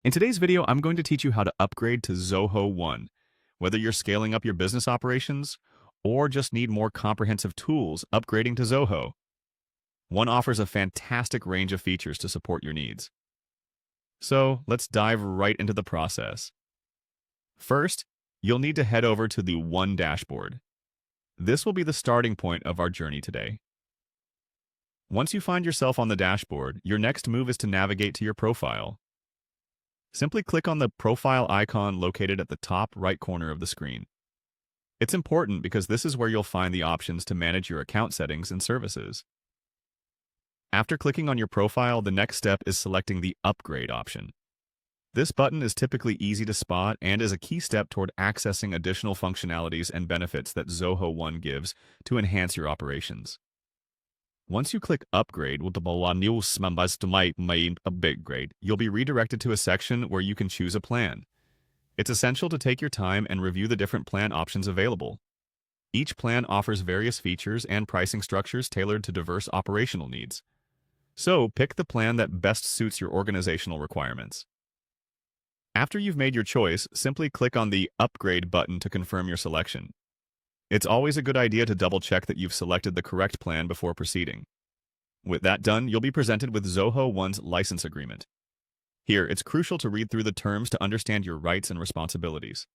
In today's video, I'm going to teach you how to upgrade to Zoho One. Whether you're scaling up your business operations or just need more comprehensive tools, upgrading to Zoho One offers a fantastic range of features to support your needs. So let's dive right into the process. First, you'll need to head over to the One dashboard. This will be the starting point of our journey today. Once you find yourself on the dashboard, your next move is to navigate to your profile. Simply click on the profile icon located at the top right corner of the screen. It's important because this is where you'll find the options to manage your account settings and services. After clicking on your profile, the next step is selecting the Upgrade option. This button is typically easy to spot and is a key step toward accessing additional functionalities and benefits that Zoho One gives to enhance your operations. Once you click Upgrade, you'll be redirected to a section where you can choose a plan. It's essential to take your time and review the different plan options available. Each plan offers various features and pricing structures tailored to diverse operational needs. So, pick the plan that best suits your organizational requirements. After you've made your choice, simply click on the Upgrade button to confirm your selection. It's always a good idea to double-check that you've selected the correct plan before proceeding. With that done, you'll be presented with Zoho One's license agreement. Here, it's crucial to read through the terms to understand your rights and responsibilities.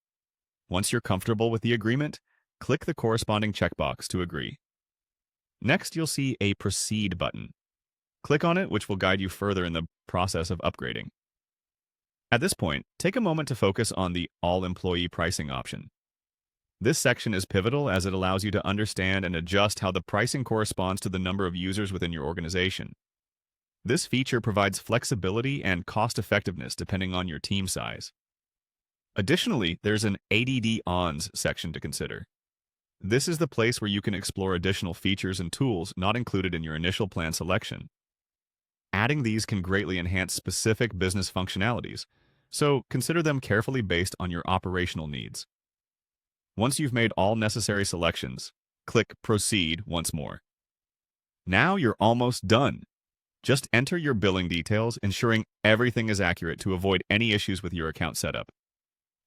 Once you're comfortable with the agreement, click the corresponding checkbox to agree. Next, you'll see a Proceed button. Click on it, which will guide you further in the process of upgrading. At this point, take a moment to focus on the All-Employee Pricing option. This section is pivotal as it allows you to understand and adjust how the pricing corresponds to the number of users within your organization. This feature provides flexibility and cost-effectiveness depending on your team size. Additionally, there's an ADD-ONS section to consider. This is the place where you can explore additional features and tools not included in your initial plan selection. Adding these can greatly enhance specific business functionalities, so consider them carefully based on your operational needs. Once you've made all necessary selections, click Proceed once more. Now you're almost done. Just enter your billing details, ensuring everything is accurate to avoid any issues with your account setup.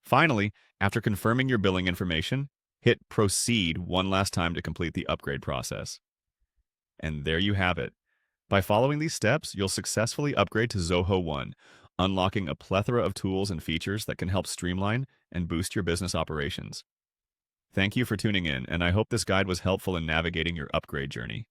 Finally, after confirming your billing information, hit Proceed one last time to complete the upgrade process. And there you have it. By following these steps, you'll successfully upgrade to Zoho One, unlocking a plethora of tools and features that can help streamline and boost your business operations. Thank you for tuning in, and I hope this guide was helpful in navigating your upgrade journey.